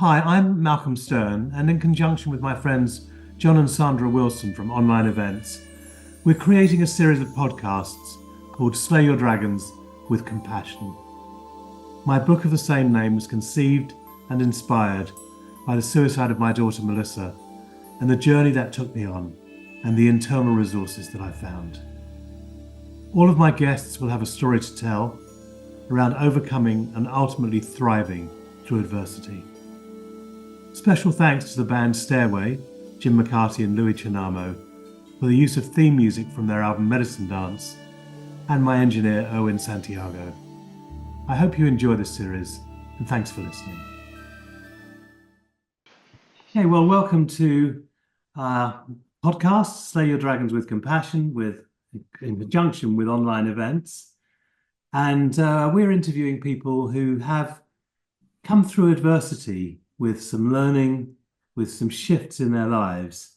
Hi, I'm Malcolm Stern, and in conjunction with my friends John and Sandra Wilson from Online Events, we're creating a series of podcasts called Slay Your Dragons with Compassion. My book of the same name was conceived and inspired by the suicide of my daughter Melissa and the journey that took me on and the internal resources that I found. All of my guests will have a story to tell around overcoming and ultimately thriving through adversity. Special thanks to the band Stairway, Jim McCarty and Louis Chinamo, for the use of theme music from their album Medicine Dance, and my engineer Owen Santiago. I hope you enjoy this series, and thanks for listening. Okay, well, welcome to our podcast, Slay Your Dragons with Compassion, in conjunction with Online Events. And we're interviewing people who have come through adversity with some learning, with some shifts in their lives.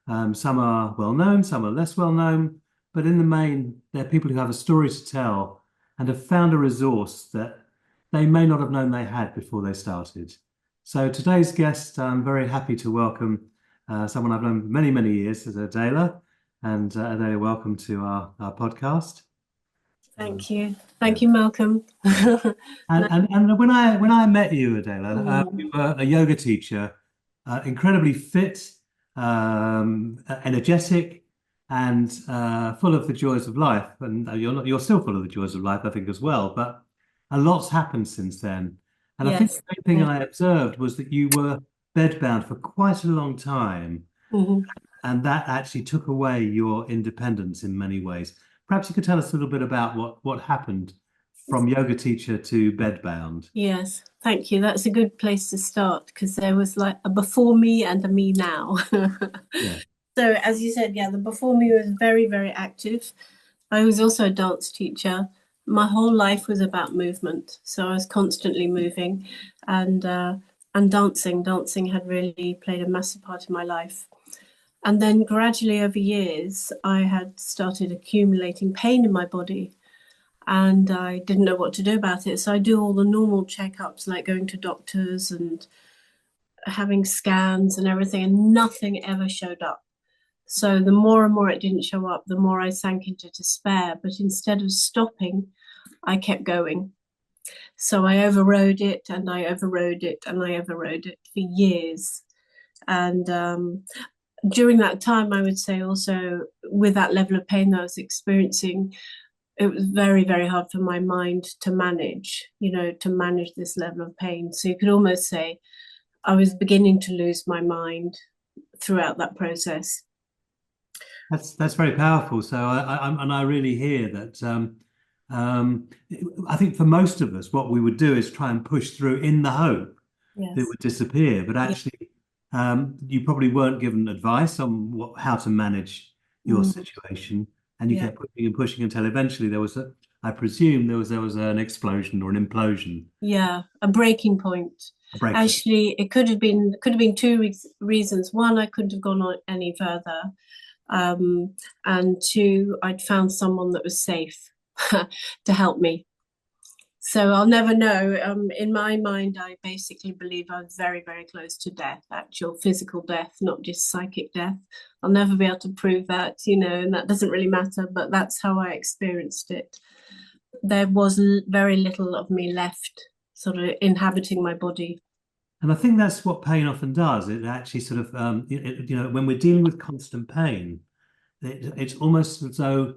Some are well known, some are less well known, but in the main, they're people who have a story to tell and have found a resource that they may not have known they had before they started. So today's guest, I'm very happy to welcome someone I've known for many, many years, is Adela. And Adela, welcome to our podcast. Thank you. Thank you, Malcolm. And when I met you, Adela, you were a yoga teacher, incredibly fit, energetic, and full of the joys of life. And you're still full of the joys of life, I think, as well. But a lot's happened since then. And I think Yes. the main thing I observed was that you were bedbound for quite a long time. And that actually took away your independence in many ways. Perhaps you could tell us a little bit about what happened from yoga teacher to bedbound. Yes, thank you. That's a good place to start because there was like a before me and a me now. Yeah. So as you said, yeah, the before me was very, very active. I was also a dance teacher. My whole life was about movement. So I was constantly moving and dancing. Dancing had really played a massive part in my life. And then gradually over years, I had started accumulating pain in my body and I didn't know what to do about it. So I do all the normal checkups, like going to doctors and having scans and everything, and nothing ever showed up. So the more and more it didn't show up, the more I sank into despair. But instead of stopping, I kept going. So I overrode it and I overrode it and I overrode it for years. And during that time, I would say also with that level of pain that I was experiencing, it was very, very hard for my mind to manage, to manage this level of pain. So you could almost say I was beginning to lose my mind throughout that process. That's very powerful. So I really hear that. I think for most of us, what we would do is try and push through in the hope that it would disappear. But actually, you probably weren't given advice on how to manage your situation, and you kept pushing and pushing until eventually I presume there was an explosion or an implosion. Yeah, a breaking point. Actually, it could have been two reasons. One, I couldn't have gone on any further, and two, I'd found someone that was safe to help me. So I'll never know. In my mind, I basically believe I was very, very close to death, actual physical death, not just psychic death. I'll never be able to prove that, and that doesn't really matter, but that's how I experienced it. There was very little of me left sort of inhabiting my body. And I think that's what pain often does. It actually sort of, when we're dealing with constant pain, it's almost as though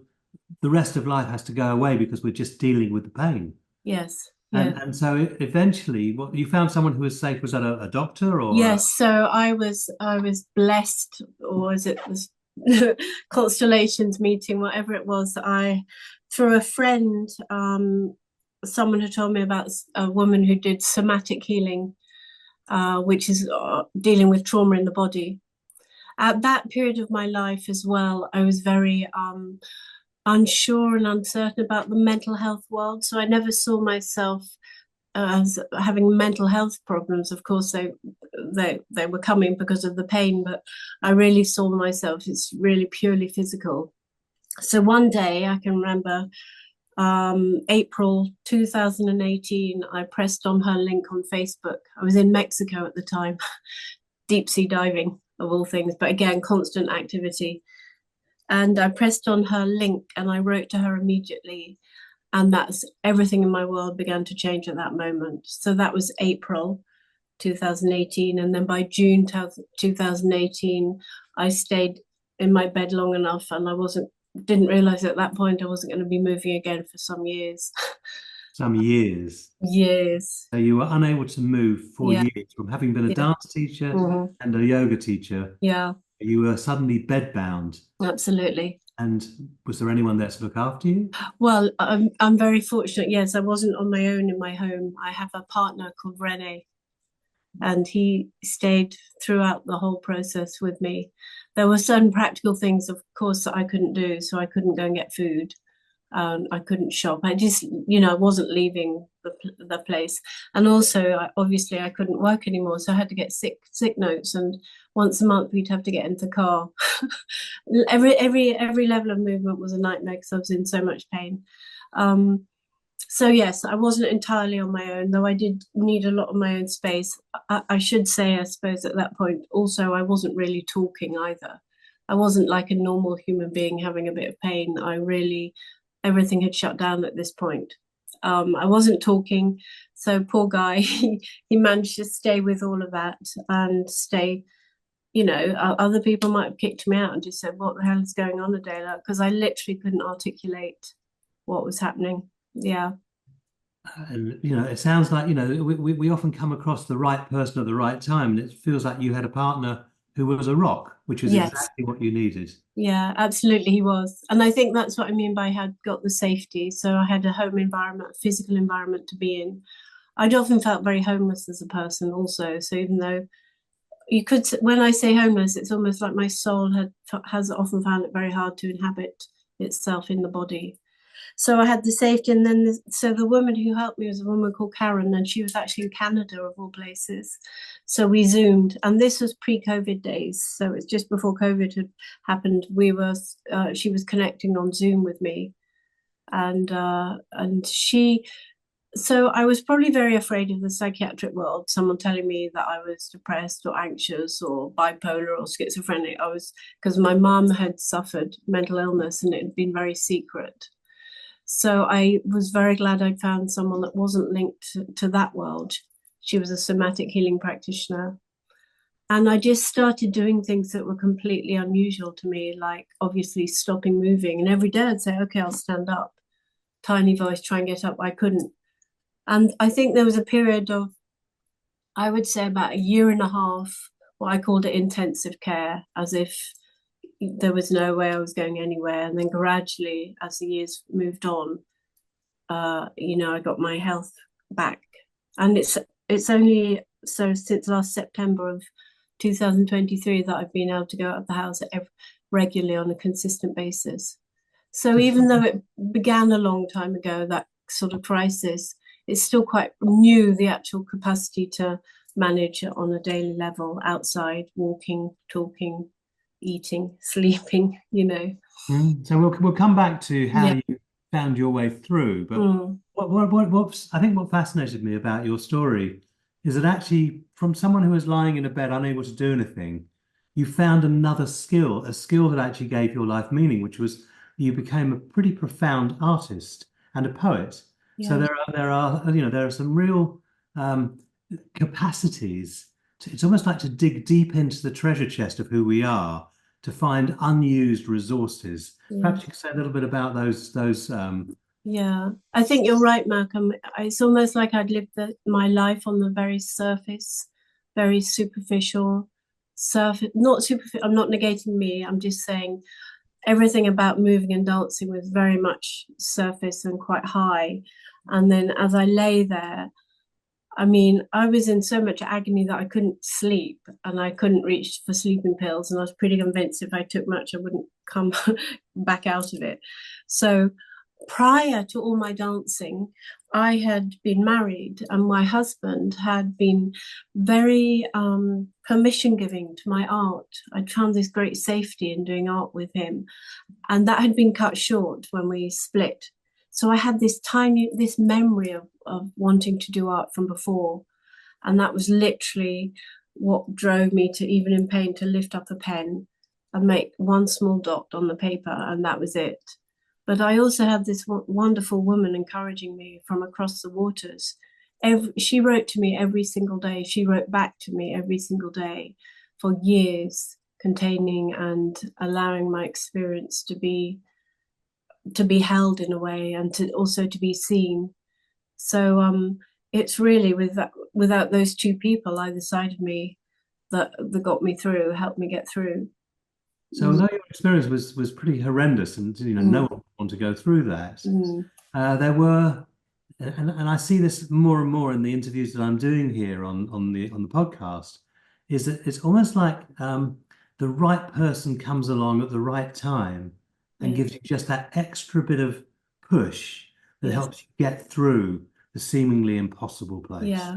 the rest of life has to go away because we're just dealing with the pain. Yes. And so eventually, what you found someone who was safe. Was that a doctor or? Yes. So I was blessed, or is it this constellations meeting, whatever it was. Through a friend, someone who told me about a woman who did somatic healing, which is dealing with trauma in the body. At that period of my life as well, I was very unsure and uncertain about the mental health world. So I never saw myself as having mental health problems. Of course, they were coming because of the pain, but I really saw myself as really purely physical. So one day I can remember April 2018, I pressed on her link on Facebook. I was in Mexico at the time, deep sea diving of all things, but again, constant activity. And I pressed on her link and I wrote to her immediately. And that's everything in my world began to change at that moment. So that was April 2018. And then by June 2018, I stayed in my bed long enough and didn't realize at that point I wasn't going to be moving again for some years. Some years. Years. So you were unable to move for Yeah. years from having been a Yeah. dance teacher Mhm. and a yoga teacher. Yeah. You were suddenly bedbound. Absolutely. And was there anyone there to look after you? Well, I'm very fortunate. Yes, I wasn't on my own in my home. I have a partner called Rene, and he stayed throughout the whole process with me. There were certain practical things, of course, that I couldn't do. So I couldn't go and get food. I couldn't shop. I just, I wasn't leaving the place. And also, obviously, I couldn't work anymore. So I had to get sick notes. And once a month, we'd have to get into the car. every level of movement was a nightmare because I was in so much pain. So yes, I wasn't entirely on my own, though I did need a lot of my own space. I should say, I suppose, at that point, also, I wasn't really talking either. I wasn't like a normal human being having a bit of pain. Everything had shut down at this point. I wasn't talking, so poor guy, he managed to stay with all of that and stay. Other people might have kicked me out and just said, "What the hell is going on, Adela?" Because I literally couldn't articulate what was happening. Yeah. And it sounds like we often come across the right person at the right time, and it feels like you had a partner who was a rock, which is Yes. exactly what you needed. Yeah, absolutely, he was. And I think that's what I mean by had got the safety. So I had a home environment, a physical environment to be in. I'd often felt very homeless as a person also. So even though when I say homeless, it's almost like my soul has often found it very hard to inhabit itself in the body. So I had the safety, and then so the woman who helped me was a woman called Karen, and she was actually in Canada of all places. So we zoomed, and this was pre-COVID days, so it's just before COVID had happened. She was connecting on Zoom with me, and she. So I was probably very afraid of the psychiatric world, someone telling me that I was depressed or anxious or bipolar or schizophrenic. Because my mum had suffered mental illness and it had been very secret. So I was very glad I'd found someone that wasn't linked to that world. She was a somatic healing practitioner. And I just started doing things that were completely unusual to me, like obviously stopping moving. And every day I'd say, okay, I'll stand up. Tiny voice, try and get up. I couldn't. And I think there was a period of, I would say about a year and a half, what I called it intensive care, as if there was no way I was going anywhere. And then gradually, as the years moved on, I got my health back. And it's only so since last September of 2023 that I've been able to go out of the house regularly on a consistent basis. So even though it began a long time ago, that sort of crisis, it's still quite new, the actual capacity to manage on a daily level outside, walking, talking, eating, sleeping. So we'll come back to how Yeah. you found your way through. But Mm. what's I think what fascinated me about your story is that actually, from someone who was lying in a bed unable to do anything, you found another skill, a skill that actually gave your life meaning, which was you became a pretty profound artist and a poet. So Yeah. there are some real um, capacities. It's almost like to dig deep into the treasure chest of who we are to find unused resources. Yeah. Perhaps you could say a little bit about those. Yeah, I think you're right, Malcolm. It's almost like I'd lived my life on the very surface, very superficial surface. Not superficial. I'm not negating me. I'm just saying everything about moving and dancing was very much surface and quite high. And then as I lay there, I mean, I was in so much agony that I couldn't sleep and I couldn't reach for sleeping pills. And I was pretty convinced if I took much, I wouldn't come back out of it. So prior to all my dancing, I had been married and my husband had been very permission giving to my art. I'd found this great safety in doing art with him. And that had been cut short when we split. So I had this memory of wanting to do art from before. And that was literally what drove me to, even in pain, to lift up a pen and make one small dot on the paper, and that was it. But I also had this wonderful woman encouraging me from across the waters. She wrote to me every single day. She wrote back to me every single day for years, containing and allowing my experience to be held in a way, and to also to be seen. So it's really without those two people either side of me that got me through, helped me get through. So although your experience was pretty horrendous, and no one would want to go through that, there were, and I see this more and more in the interviews that I'm doing here on the podcast, is that it's almost like the right person comes along at the right time and gives you just that extra bit of push that helps you get through the seemingly impossible place. Yeah,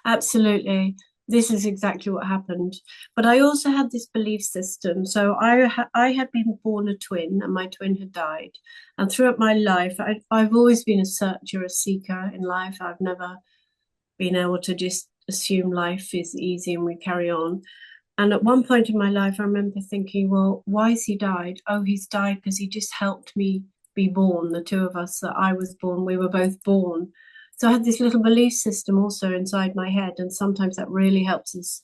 absolutely. This is exactly what happened. But I also had this belief system. So I had been born a twin, and my twin had died. And throughout my life, I've always been a searcher, a seeker in life. I've never been able to just assume life is easy and we carry on. And at one point in my life, I remember thinking, well, why has he died? Oh, he's died because he just helped me be born. The two of us that I was born, we were both born. So I had this little belief system also inside my head, and sometimes that really helps us.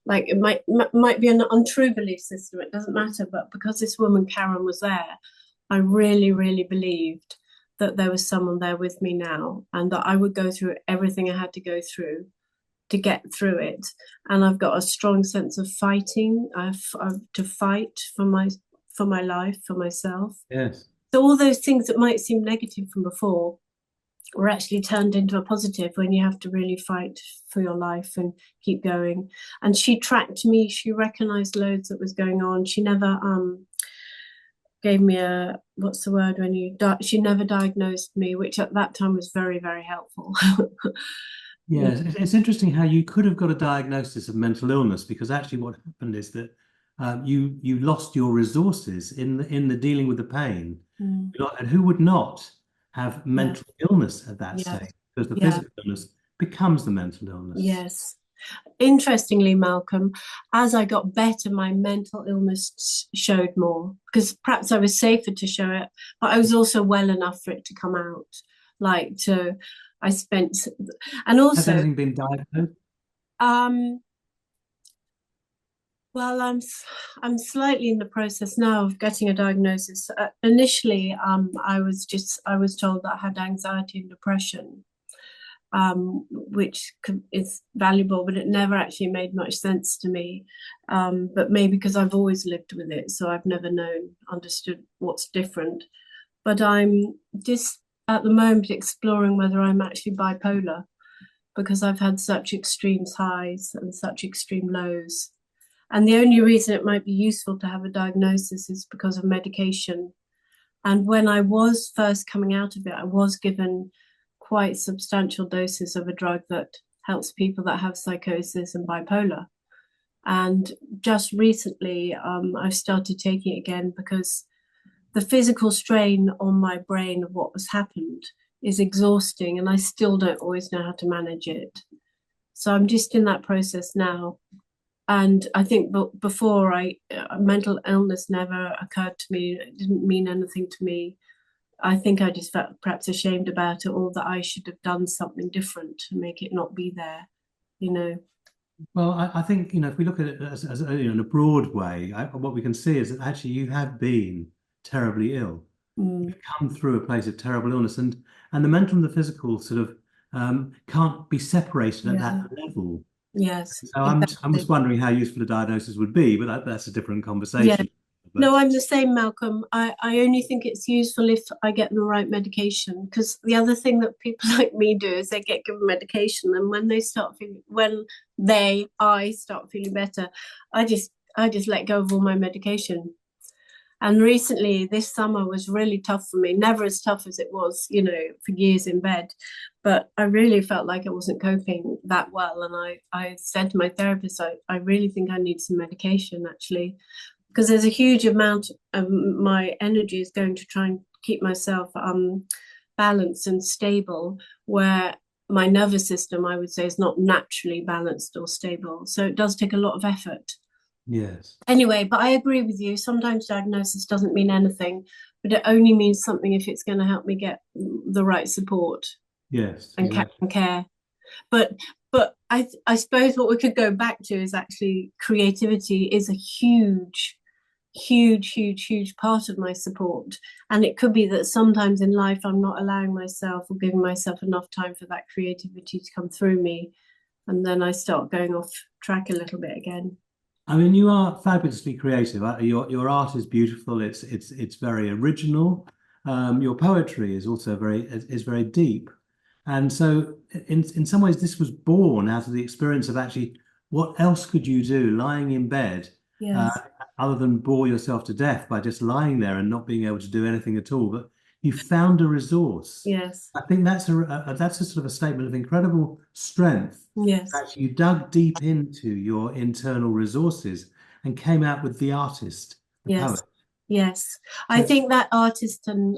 Like it might be an untrue belief system, it doesn't matter. But because this woman Karen was there, I really, really believed that there was someone there with me now, and that I would go through everything I had to go through to get through it. And I've got a strong sense of fighting, to fight for my life, for myself. Yes. So all those things that might seem negative from before were actually turned into a positive when you have to really fight for your life and keep going. And she tracked me. She recognized loads that was going on. She never gave me what's the word when you she never diagnosed me, which at that time was very, very helpful. Yes, it's interesting how you could have got a diagnosis of mental illness, because actually what happened is that you lost your resources in the dealing with the pain. And who would not have mental illness at that stage? Because the physical illness becomes the mental illness. Yes. Interestingly, Malcolm, as I got better, my mental illness showed more, because perhaps I was safer to show it, but I was also well enough for it to come out. I spent, and also. Has anything been diagnosed? Well, I'm slightly in the process now of getting a diagnosis. Initially, I was told that I had anxiety and depression, which is valuable, but it never actually made much sense to me. But maybe because I've always lived with it, so I've never understood what's different. But I'm just at the moment exploring whether I'm actually bipolar, because I've had such extreme highs and such extreme lows. And the only reason it might be useful to have a diagnosis is because of medication. And when I was first coming out of it, I was given quite substantial doses of a drug that helps people that have psychosis and bipolar. And just recently, I've started taking it again, because the physical strain on my brain of what has happened is exhausting, and I still don't always know how to manage it. So I'm just in that process now. And I think before mental illness never occurred to me. It didn't mean anything to me. I think I just felt perhaps ashamed about it, or that I should have done something different to make it not be there, Well, I think, if we look at it as in a broad way, what we can see is that actually you have been terribly ill. You've come through a place of terrible illness, and the mental and the physical sort of can't be separated at that level. Yes. So I'm just wondering how useful a diagnosis would be, but that's a different conversation. Yeah. No, I'm the same, Malcolm. I only think it's useful if I get the right medication, because the other thing that people like me do is they get given medication, and when I start feeling better, I just let go of all my medication. And recently, this summer was really tough for me. Never as tough as it was, for years in bed. But I really felt like I wasn't coping that well. And I said to my therapist, I really think I need some medication, actually, because there's a huge amount of my energy is going to try and keep myself balanced and stable, where my nervous system, I would say, is not naturally balanced or stable. So it does take a lot of effort. Yes. Anyway, but I agree with you. Sometimes diagnosis doesn't mean anything, but it only means something if it's going to help me get the right support Yes, and exactly. care. But I suppose what we could go back to is actually creativity is a huge part of my support. And it could be that sometimes in life I'm not allowing myself or giving myself enough time for that creativity to come through me. And then I start going off track a little bit again. I mean, you are fabulously creative. Your art is beautiful. It's very original. Your poetry is also is very deep. And so, in some ways, this was born out of the experience of actually what else could you do lying in bed, uh, Yes, other than bore yourself to death by just lying there and not being able to do anything at all. But you found a resource. yes, I think that's a sort of a statement of incredible strength. yes. Actually, you dug deep into your internal resources and came out with the artist, the Yes, poet. yes. I So, think that artist and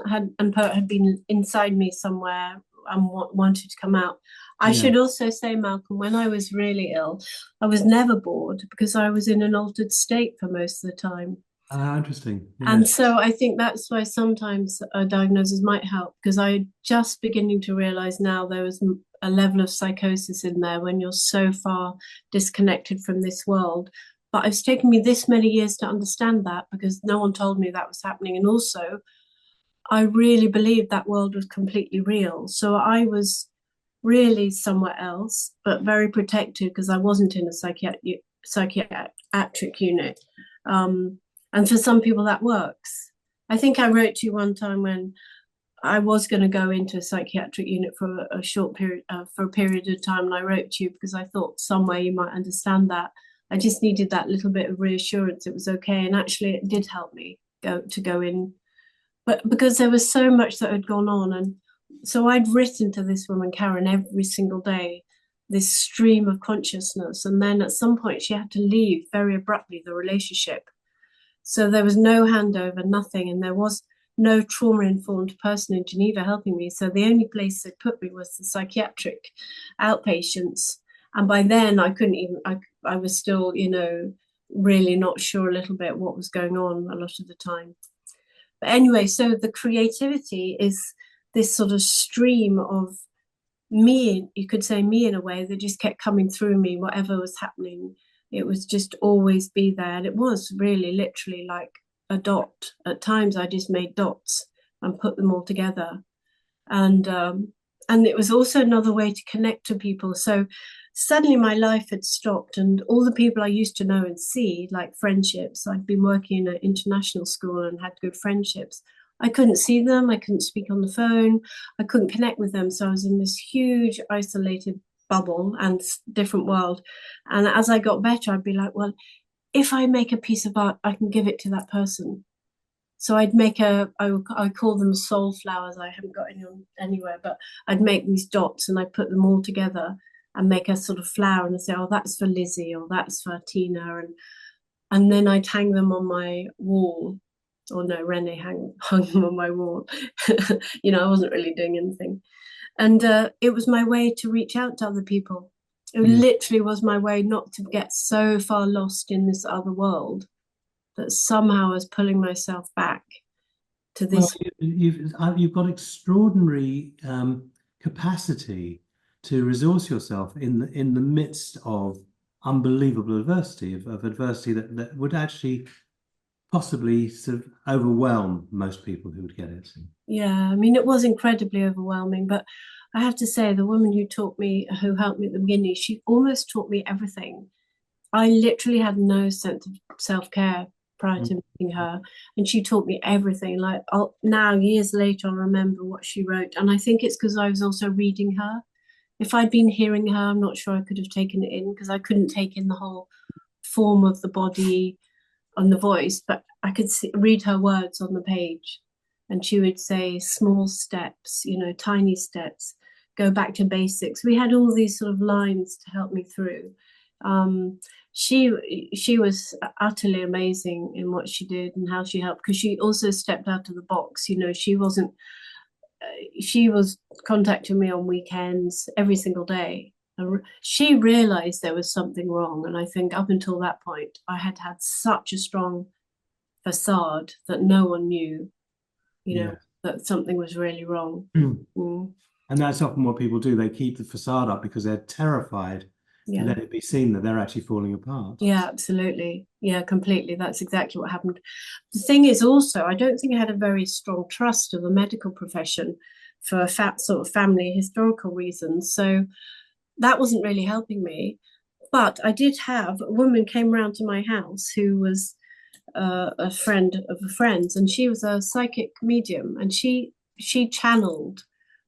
poet had been inside me somewhere and wanted to come out. I yeah, should also say, Malcolm, when I was really ill, I was never bored because I was in an altered state for most of the time. interesting. And Yes. so I think that's why sometimes a diagnosis might help because I just beginning to realize now there was a level of psychosis in there when you're so far disconnected from this world. But it's taken me this many years to understand that because no one told me that was happening. And also, I really believed that world was completely real. So I was really somewhere else, but very protected because I wasn't in a psychiatric unit. Um, and for some people, that works. I think I wrote to you one time when I was going to go into a psychiatric unit for a short period, for a period of time, and I wrote to you because I thought somewhere you might understand that. I just needed that little bit of reassurance it was okay, and actually it did help me go in, but because there was so much that had gone on, and so I'd written to this woman Karen every single day, this stream of consciousness, and then at some point she had to leave very abruptly the relationship. So there was no handover, nothing, and there was no trauma informed person in Geneva helping me. So the only place they put me was the psychiatric outpatients. And by then I couldn't even, I was still, really not sure a little bit what was going on a lot of the time. But anyway, so the creativity is this sort of stream of me, you could say me in a way, that just kept coming through me, whatever was happening. It was just always be there. And it was really literally like a dot. At times I just made dots and put them all together. And it was also another way to connect to people. So suddenly my life had stopped, and all the people I used to know and see, like friendships, I'd been working in an international school and had good friendships. I couldn't see them, I couldn't speak on the phone, I couldn't connect with them. So I was in this huge isolated bubble and different world. And as I got better, I'd be like, well, if I make a piece of art, I can give it to that person. So I'd make I call them soul flowers. I haven't got any on anywhere, but I'd make these dots and I put them all together and make a sort of flower and I'd say, oh, that's for Lizzie or that's for Tina. And then I'd hang them on my wall. Or no, Rene hung them on my wall. I wasn't really doing anything. And it was my way to reach out to other people. It Yeah. literally was my way not to get so far lost in this other world that somehow I was pulling myself back to Well, this. you've got extraordinary capacity to resource yourself in the midst of unbelievable adversity, of adversity that would actually possibly sort of overwhelm most people who would get it. Yeah, I mean, it was incredibly overwhelming, but I have to say, the woman who helped me at the beginning, she almost taught me everything. I literally had no sense of self-care prior to meeting her, and she taught me everything. Like now, years later, I remember what she wrote, and I think it's because I was also reading her. If I'd been hearing her, I'm not sure I could have taken it in because I couldn't take in the whole form of the body and the voice, but I could read her words on the page. And she would say, small steps, tiny steps, go back to basics. We had all these sort of lines to help me through. Um, she was utterly amazing in what she did and how she helped because she also stepped out of the box. She wasn't she was contacting me on weekends every single day. And she realized there was something wrong. And I think up until that point, I had had such a strong facade that no one knew, Yeah. that something was really wrong. Mm. Mm, And that's often what people do. They keep the facade up because they're terrified to yeah. let it be seen that they're actually falling apart. Yeah, absolutely. Yeah, completely. That's exactly what happened. The thing is also, I don't think I had a very strong trust of the medical profession for sort of family historical reasons. So that wasn't really helping me. But I did have a woman came round to my house who was a friend of a friend's, and she was a psychic medium, and she channeled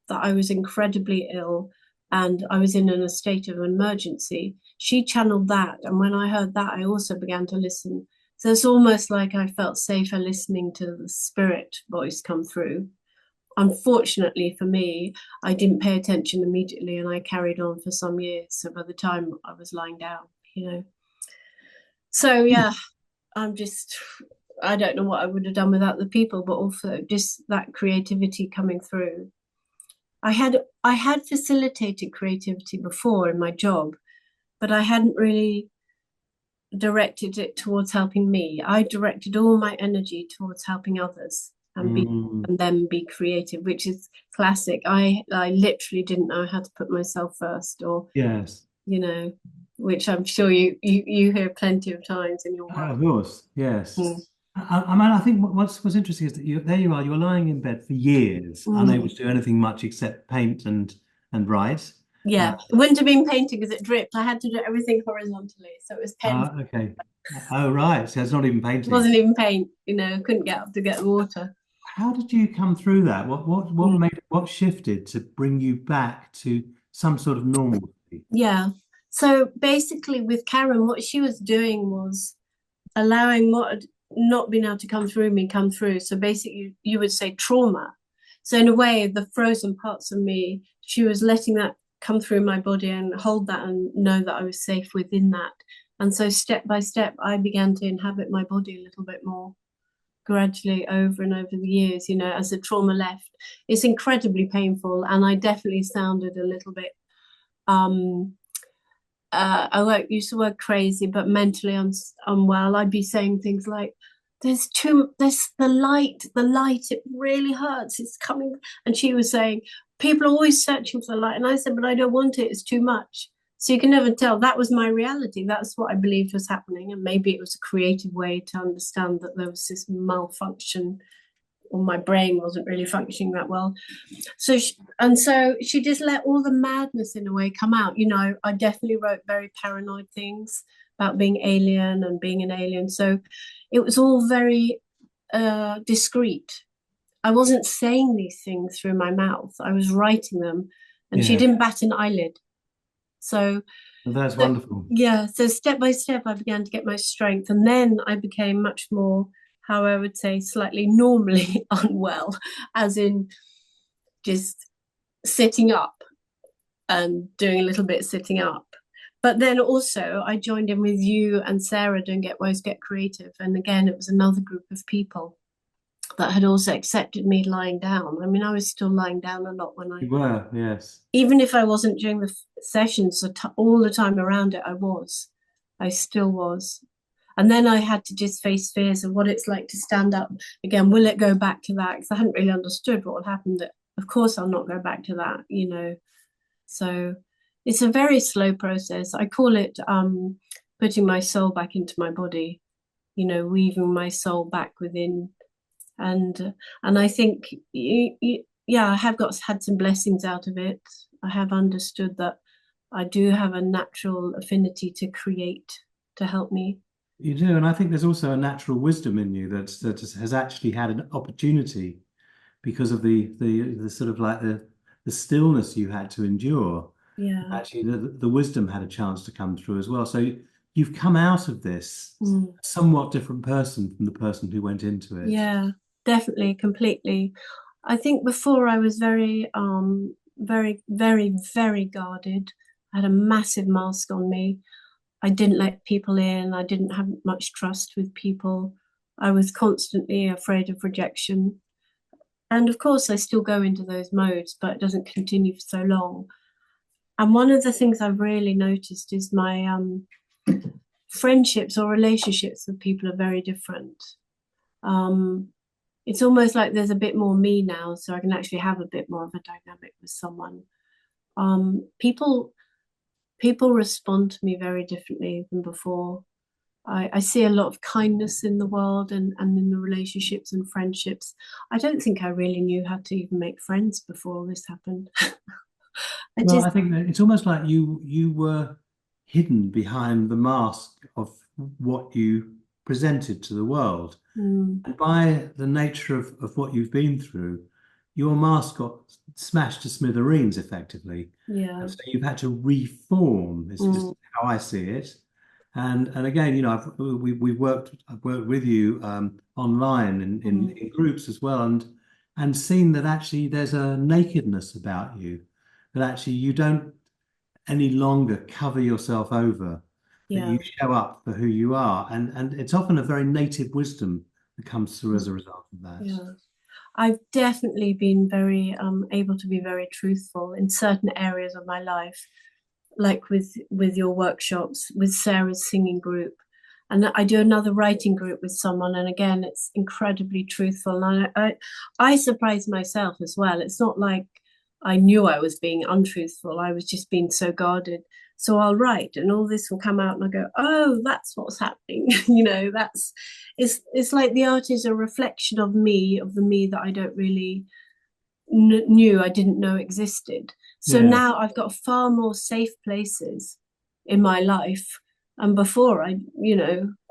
that I was incredibly ill and I was in a state of emergency. She channeled that, and when I heard that, I also began to listen. So it's almost like I felt safer listening to the spirit voice come through. Unfortunately for me, I didn't pay attention immediately, and I carried on for some years. So by the time I was lying down, So yeah, I'm just, I don't know what I would have done without the people, but also just that creativity coming through. I had facilitated creativity before in my job, but I hadn't really directed it towards helping me. I directed all my energy towards helping others Mm. and then be creative, which is classic. I literally didn't know how to put myself first, or Yes. you know, which I'm sure you hear plenty of times in your work. Of course, yes. Mm. I mean, I think what's interesting is that there you are, you're lying in bed for years, unable Mm. to do anything much except paint and write. Uh, Yeah, it wouldn't have been painting because it dripped. I had to do everything horizontally, so it was pen. okay. Oh, right. So it's not even It painting. wasn't even paint. Couldn't get up to get the water. How did you come through that? What Mm. made what shifted to bring you back to some sort of normalcy? Yeah. So basically, with Karen, what she was doing was allowing what had not been able to come through me come through. So basically, you would say trauma. So in a way, the frozen parts of me, she was letting that come through my body and hold that and know that I was safe within that. And so step by step, I began to inhabit my body a little bit more gradually over and over the years, as the trauma left. It's incredibly painful. And I definitely sounded a little bit um I won't use the word crazy, but mentally unwell. I'd be saying things like, there's the light, it really hurts, it's coming. And she was saying, people are always searching for the light. And I said, but I don't want it, it's too much. So you can never tell. That was my reality. That's what I believed was happening. And maybe it was a creative way to understand that there was this malfunction, or my brain wasn't really functioning that well. So she just let all the madness in a way come out. I definitely wrote very paranoid things about being alien and being an alien. So it was all very discreet. I wasn't saying these things through my mouth. I was writing them, and she Yeah, didn't bat an eyelid. So, that's so wonderful. yeah, so step by step, I began to get my strength, and then I became much more, how I would say, slightly normally unwell, as in just sitting up and doing a little bit of sitting up. But then also I joined in with you and Sarah doing Get Wise, Get Creative. And again, it was another group of people that had also accepted me lying down. I mean, I was still lying down a lot You were, yes. even if I wasn't during the sessions, all the time around it, I still was. And then I had to just face fears of what it's like to stand up again. Will it go back to that? Because I hadn't really understood what had happened. Of course, I'll not go back to that. So it's a very slow process. I call it putting my soul back into my body, weaving my soul back within. And I think, yeah, I have had some blessings out of it. I have understood that I do have a natural affinity to create to help me. You do, and I think there's also a natural wisdom in you that has actually had an opportunity because of the sort of like the stillness you had to endure. Yeah. Actually, the wisdom had a chance to come through as well. So you've come out of this Mm. a somewhat different person from the person who went into it. Yeah, definitely, completely. I think before I was very, very, very guarded. I had a massive mask on me. I didn't let people in. I didn't have much trust with people. I was constantly afraid of rejection. And of course, I still go into those modes, but it doesn't continue for so long. And one of the things I've really noticed is my friendships or relationships with people are very different. Um, it's almost like there's a bit more me now, so I can actually have a bit more of a dynamic with someone. People respond to me very differently than before. I see a lot of kindness in the world and in the relationships and friendships. I don't think I really knew how to even make friends before all this happened. I Well, just, I think that it's almost like you were hidden behind the mask of what you presented to the world. mm, And by the nature of what you've been through, your mask got smashed to smithereens effectively. yeah, And so you've had to reform, is mm, how I see it. And again, I've worked with you online mm, in groups as well, and seen that actually there's a nakedness about you, that actually you don't any longer cover yourself over, that yeah, you show up for who you are. And it's often a very native wisdom that comes through as a result of that. yeah. I've definitely been very able to be very truthful in certain areas of my life, like with your workshops, with Sarah's singing group. And I do another writing group with someone, and again, it's incredibly truthful. And I surprise myself as well. It's not like I knew I was being untruthful. I was just being so guarded. So I'll write, and all this will come out, and I go, "Oh, that's what's happening." That's it's like the art is a reflection of me, of the me that I don't really knew I didn't know existed. So Yeah. now I've got far more safe places in my life. And before I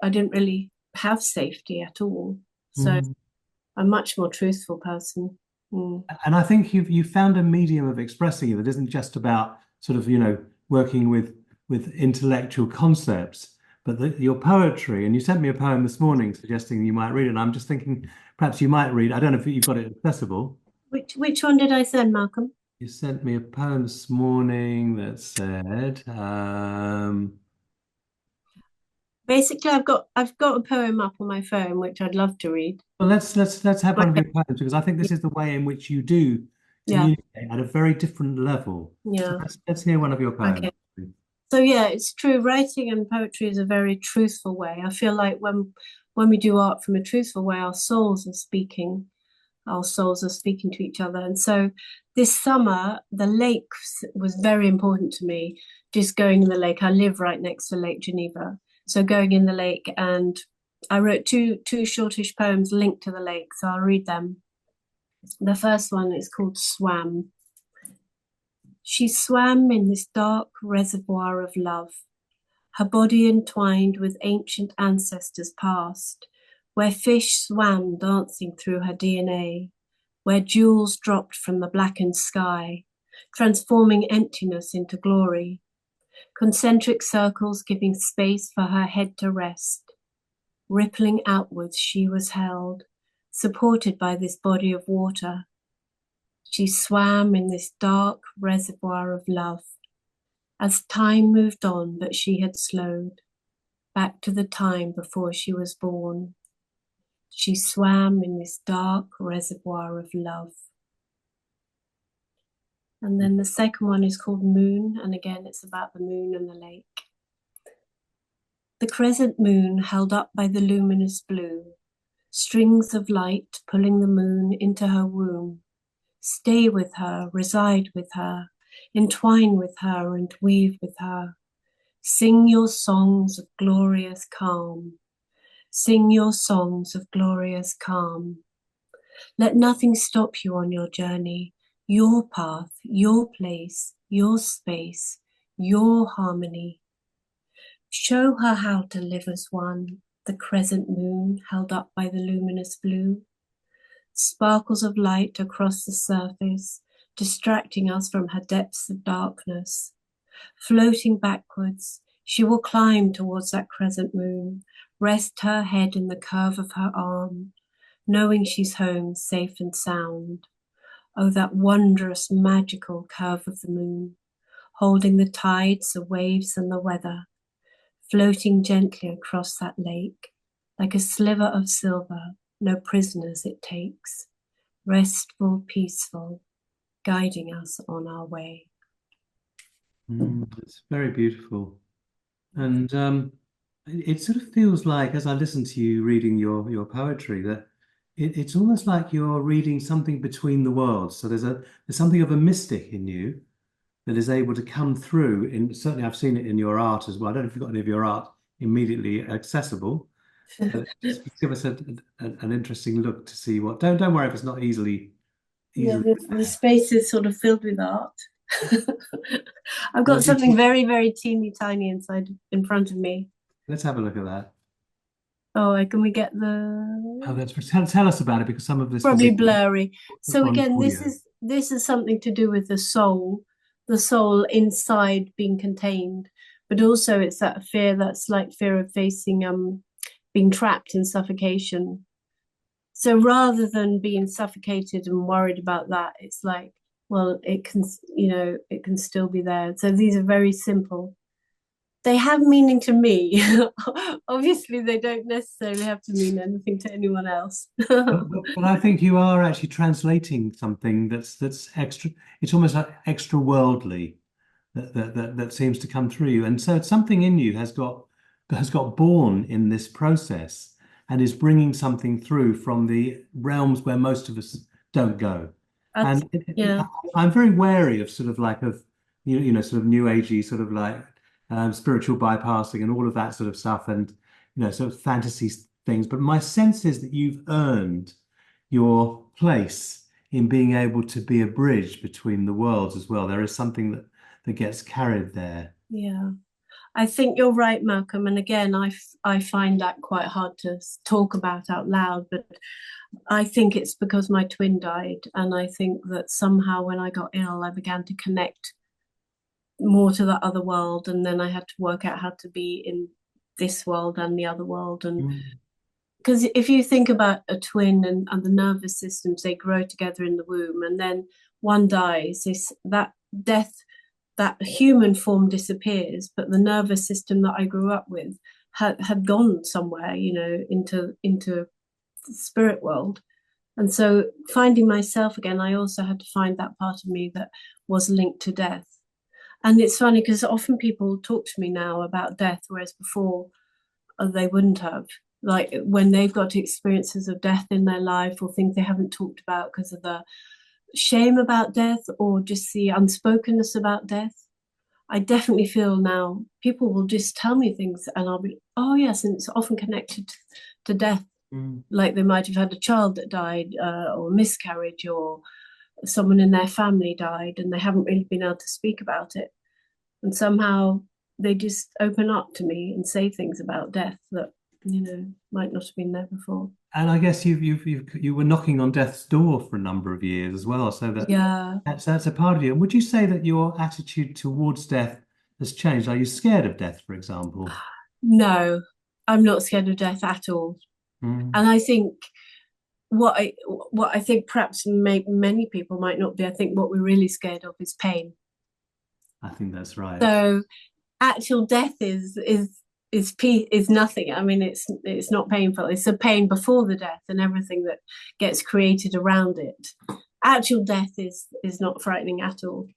didn't really have safety at all. So Mm. I'm a much more truthful person. Mm. And I think you've found a medium of expressing it that isn't just about sort of, working with intellectual concepts, but your poetry. And you sent me a poem this morning suggesting you might read it. And I'm just thinking perhaps you might read. I don't know if you've got it accessible. Which one did I send, Malcolm? You sent me a poem this morning that said, Basically, I've got a poem up on my phone which I'd love to read. well, let's have one of Okay. your poems because I think this is the way in which you do Yeah, communicate at a very different level. So yeah. let's hear one of your Okay. poems. So yeah, it's true. Writing and poetry is a very truthful way. I feel like when we do art from a truthful way, our souls are speaking. Our souls are speaking to each other. And so this summer, the lake was very important to me. Just going in the lake. I live right next to Lake Geneva. So going in the lake, and I wrote two shortish poems linked to the lake. So I'll read them. The first one is called Swam. She swam in this dark reservoir of love, her body entwined with ancient ancestors past, where fish swam dancing through her DNA, where jewels dropped from the blackened sky, transforming emptiness into glory, concentric circles giving space for her head to rest. Rippling outwards, she was held, supported by this body of water. She swam in this dark reservoir of love. As time moved on, but she had slowed, back to the time before she was born. She swam in this dark reservoir of love. And then the second one is called Moon, and again it's about the moon and the lake. The crescent moon held up by the luminous blue, strings of light pulling the moon into her womb. Stay with her, reside with her, entwine with her and weave with her. Sing your songs of glorious calm. Sing your songs of glorious calm. Let nothing stop you on your journey, your path, your place, your space, your harmony. Show her how to live as one, the crescent moon held up by the luminous blue. Sparkles of light across the surface, distracting us from her depths of darkness. Floating backwards, she will climb towards that crescent moon, rest her head in the curve of her arm, knowing she's home safe and sound. Oh, that wondrous, magical curve of the moon, holding the tides, the waves, and the weather, floating gently across that lake, like a sliver of silver, no prisoners it takes, restful, peaceful, guiding us on our way. It's very beautiful. And it sort of feels like, as I listen to you reading your poetry, that it's almost like you're reading something between the worlds. So there's something of a mystic in you that is able to come through. In certainly, I've seen it in your art as well. I don't know if you've got any of your art immediately accessible, but just give us an interesting look to see what. Don't worry if it's not Yeah, easily. the space is sort of filled with art. I've got What do something you, very, very teeny tiny inside in front of me. let's have a look at that. Oh, can we get the Oh, tell us about it because some of this will probably be blurry. So on again, audio. this is something to do with the soul inside being contained, but also it's that fear, that slight fear of facing being trapped in suffocation. So rather than being suffocated and worried about that, it's like, well, it can, it can still be there. So these are very simple. They have meaning to me. Obviously, they don't necessarily have to mean anything to anyone else. But I think you are actually translating something that's extra. It's almost like extra worldly that seems to come through you, and so something in you has got born in this process and is bringing something through from the realms where most of us don't go. That's, And yeah, I'm very wary of sort of like of sort of new agey sort of like spiritual bypassing and all of that sort of stuff, and sort of fantasy things. But my sense is that you've earned your place in being able to be a bridge between the worlds as well. There is something that gets carried there. yeah. I think you're right, Malcolm. And again, I find that quite hard to talk about out loud, but I think it's because my twin died. And I think that somehow when I got ill, I began to connect more to the other world. And then I had to work out how to be in this world and the other world. And Mm. because if you think about a twin and the nervous systems, they grow together in the womb, and then one dies. That death, that human form disappears, but the nervous system that I grew up with had gone somewhere, into the spirit world. And so finding myself again, I also had to find that part of me that was linked to death. And it's funny because often people talk to me now about death, whereas before they wouldn't have. Like when they've got experiences of death in their life or things they haven't talked about because of the shame about death or just the unspokenness about death. I definitely feel now people will just tell me things and I'll be, oh, yes, and it's often connected to death. Mm. Like they might have had a child that died or a miscarriage or someone in their family died and they haven't really been able to speak about it. And somehow they just open up to me and say things about death that, might not have been there before. And I guess you were knocking on death's door for a number of years as well, so Yeah. that's a part of you. And would you say that your attitude towards death has changed? Are you scared of death, for example? No, I'm not scared of death at all. Mm. And I think what I think perhaps many people might not be. I think what we're really scared of is pain. I think that's right. So actual death is nothing. I mean, it's not painful. It's a pain before the death and everything that gets created around it. Actual death is not frightening at all.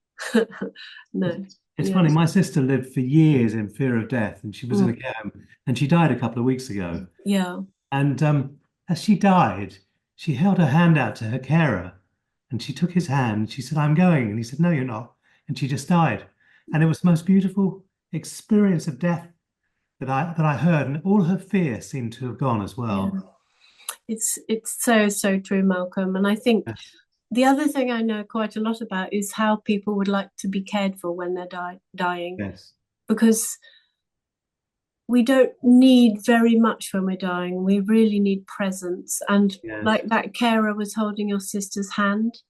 No. It's Yeah. funny. My sister lived for years in fear of death, and she was in a Mm. care home, and she died a couple of weeks ago. Yeah. And as she died, she held her hand out to her carer, and she took his hand. She said, "I'm going," and he said, "No, you're not." And she just died. And it was the most beautiful experience of death that I heard, and all her fear seemed to have gone as Yeah. well. It's so true, Malcolm. And I think Yes, the other thing I know quite a lot about is how people would like to be cared for when they're dying, yes, because we don't need very much when we're dying. We really need presence. And yes, like that carer was holding your sister's hand,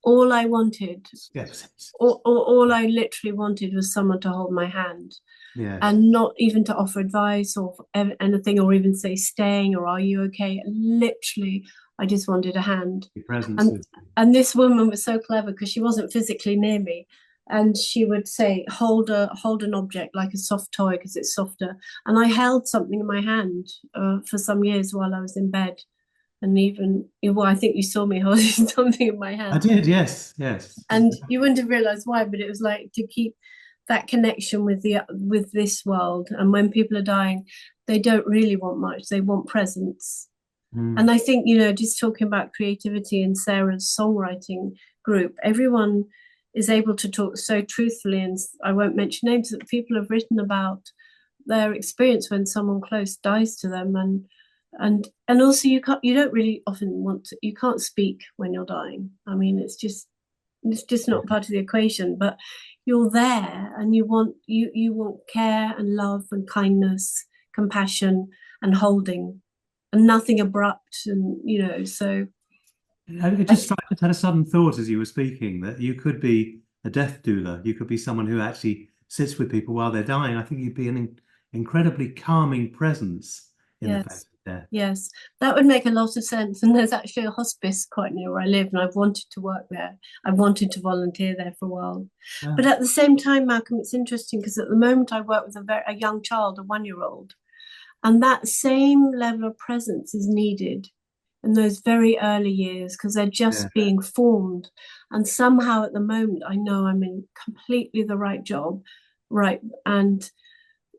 all I wanted, yes, all I literally wanted was someone to hold my hand yes. and not even to offer advice or anything or even say staying or are you okay. Literally, I just wanted a hand. Your presence and is. and this woman was so clever because she wasn't physically near me, and she would say hold an object like a soft toy because it's softer, and I held something in my hand for some years while I was in bed, And even, well, I think you saw me holding something in my I hand, did, yes, yes. and you wouldn't have realized why, but it was like to keep that connection with the with this world. And when people are dying, they don't really want much; they want presence. And Mm, I think, just talking about creativity in Sarah's songwriting group, everyone is able to talk so truthfully. And I won't mention names, that people have written about their experience when someone close dies to them. And also you don't really often want to, you can't speak when you're dying. I mean, it's just not part of the equation, but you're there and you want care and love and kindness, compassion and holding, and nothing abrupt. And so it I, just struck, I just had a sudden thought as you were speaking that you could be a death doula. You could be someone who actually sits with people while they're dying. I think you'd be an incredibly calming presence in the face yes, of death. yes, that would make a lot of sense. And there's actually a hospice quite near where I live, and I've wanted to work there. I've wanted to volunteer there for a while. But Yeah, at the same time, Malcolm, it's interesting because at the moment I work with a young child, a 1 year old. And that same level of presence is needed in those very early years because they're yeah, just being formed. And somehow at the moment, I know I'm in completely the right job, right? And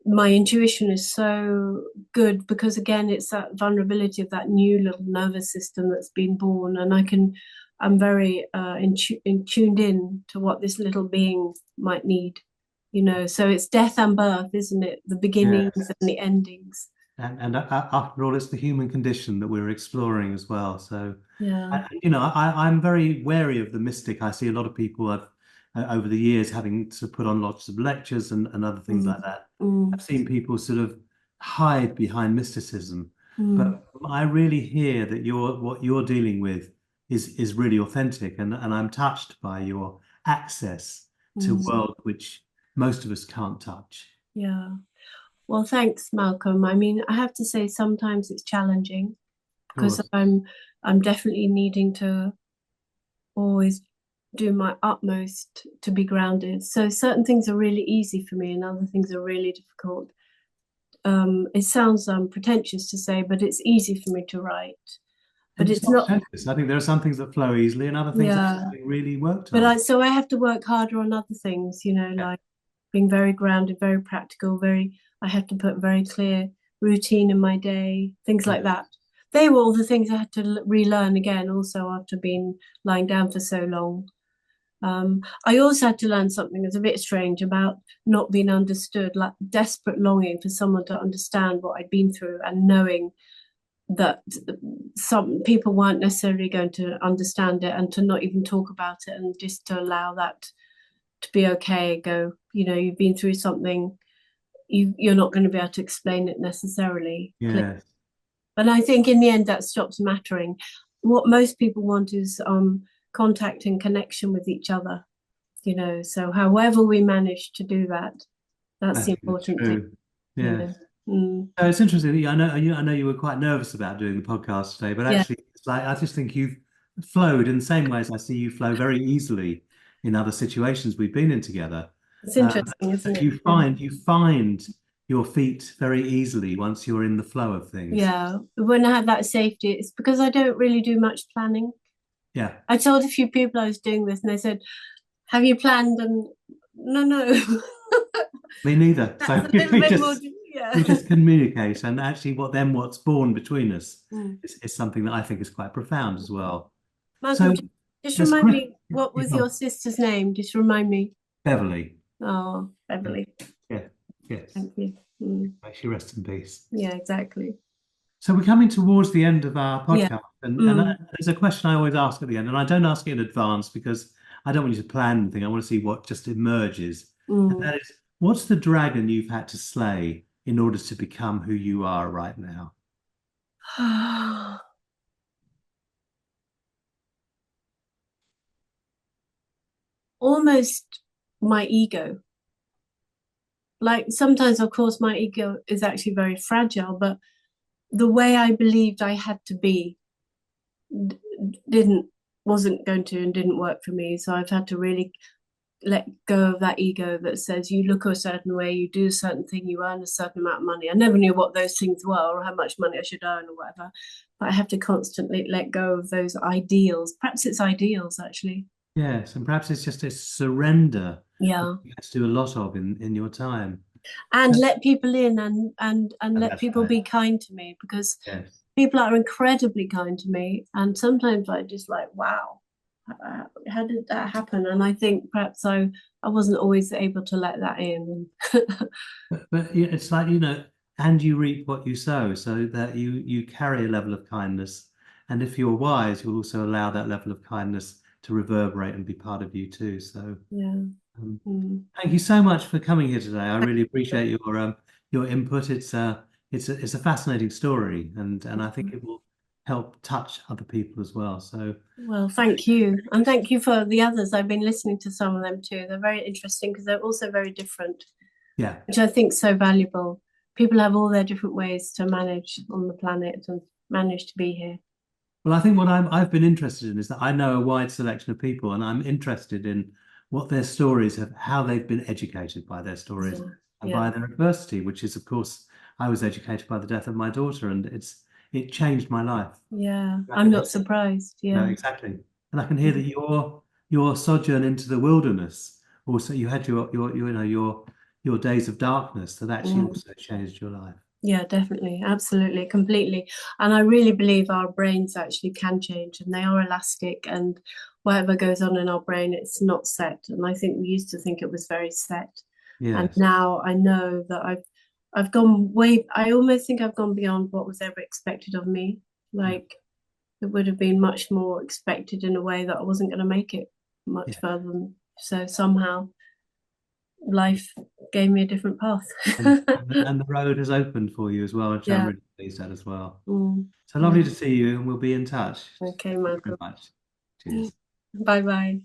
my intuition is so good because, again, it's that vulnerability of that new little nervous system that's been born. And I'm very tuned in to what this little being might need. So it's death and birth, isn't it? The beginnings yes. and the endings. And after all, it's the human condition that we're exploring as well. So, Yeah. I'm very wary of the mystic. I see a lot of people over the years having to put on lots of lectures and other things Mm, like that. mm, I've seen people sort of hide behind mysticism, mm, but I really hear that what you're dealing with is really authentic, and I'm touched by your access to a mm. world which most of us can't touch. Yeah. Well, thanks, Malcolm. I mean, I have to say sometimes it's challenging Of because course. I'm definitely needing to always do my utmost to be grounded. So certain things are really easy for me and other things are really difficult. It sounds pretentious to say, but it's easy for me to write. But And it's it's not not, pretentious. I think there are some things that flow easily and other things that have yeah. to be really worked But on. I have to work harder on other things, Yeah. like being very grounded, very practical, I had to put very clear routine in my day, things like Yeah. that. They were all the things I had to relearn again, also after being lying down for so long. I also had to learn something that's a bit strange about not being understood, like desperate longing for someone to understand what I'd been through and knowing that some people weren't necessarily going to understand it and to not even talk about it and just to allow that to be okay. Go, you've been through something, you're not going to be able to explain it necessarily clearly. Yeah. And I think in the end that stops mattering. What most people want is contact and connection with each other, so however we manage to do that, that's the That's important thing, true. you Yeah. know. Mm, So it's interesting. I know you were quite nervous about doing the podcast today, but yeah, actually, it's like I just think you've flowed in the same ways I see you flow very easily in other situations we've been in together. it's interesting, isn't it? You find your feet very easily once you're in the flow of things. Yeah, when I have that safety, it's because I don't really do much planning. Yeah, I told a few people I was doing this, and they said, "Have you planned?" And no, no. me neither. That's So a little we bit more, just yeah. we just communicate, and actually, what's born between us Mm. is something that I think is quite profound as well. Malcolm, So just there's remind Chris, me, what was oh, your sister's name? Just remind me. Beverly. Oh, Beverly. Yeah, yes. Thank you. Mm. May she rest in peace. Yeah, exactly. So we're coming towards the end of our Yeah. podcast, and Mm. there's a question I always ask at the end, and I don't ask it in advance because I don't want you to plan anything. I want to see what just emerges, and Mm. that is, what's the dragon you've had to slay in order to become who you are right now? Almost my ego. Like sometimes, of course, my ego is actually very fragile, but the way I believed I had to be d- didn't wasn't going to and didn't work for me. So I've had to really let go of that ego that says you look a certain way, you do a certain thing, you earn a certain amount of money. I never knew what those things were or how much money I should earn or whatever. But I have to constantly let go of those ideals. Perhaps it's ideals, actually. Yes, and perhaps it's just a surrender that Yeah. you have to do a lot of in your time. And So- let people in and and let that's people right. be kind to me, because Yes. people are incredibly kind to me. And sometimes I just like, wow, how did that happen? And I think perhaps I wasn't always able to let that in. But yeah, it's like, and you reap what you sow, so that you carry a level of kindness. And if you're wise, you'll also allow that level of kindness to reverberate and be part of you too. So Yeah. um, Mm. thank you so much for coming here today. I really appreciate your input. It's a fascinating story, and I think it will help touch other people as well. So Well, thank you. And thank you for the others. I've been listening to some of them too. They're very interesting because they're also very different, yeah. which I think is so valuable. People have all their different ways to manage on the planet and manage to be here. Well, I think what I've been interested in is that I know a wide selection of people, and I'm interested in what their stories have, how they've been educated by their stories Yeah. and Yeah. by their adversity, which is, of course, I was educated by the death of my daughter, and it changed my life. Yeah. I I'm can not surprised. No, Yeah. exactly, and I can hear that your sojourn into the wilderness also you had your days of darkness that actually Mm. also changed your life. Yeah, definitely. Absolutely. Completely. And I really believe our brains actually can change and they are elastic, and whatever goes on in our brain, it's not set. And I think we used to think it was very set. And Yes. now I know that I've gone way, I almost think I've gone beyond what was ever expected of me. Mm. Like it would have been much more expected in a way that I wasn't going to make it much Yeah. further than, so somehow life gave me a different path. And the road has opened for you as well, which I'm Yeah. really pleased at as well. Mm, So yeah. lovely to see you, and we'll be in touch. Okay, Thank you very Malcolm. much. Cheers. Bye bye.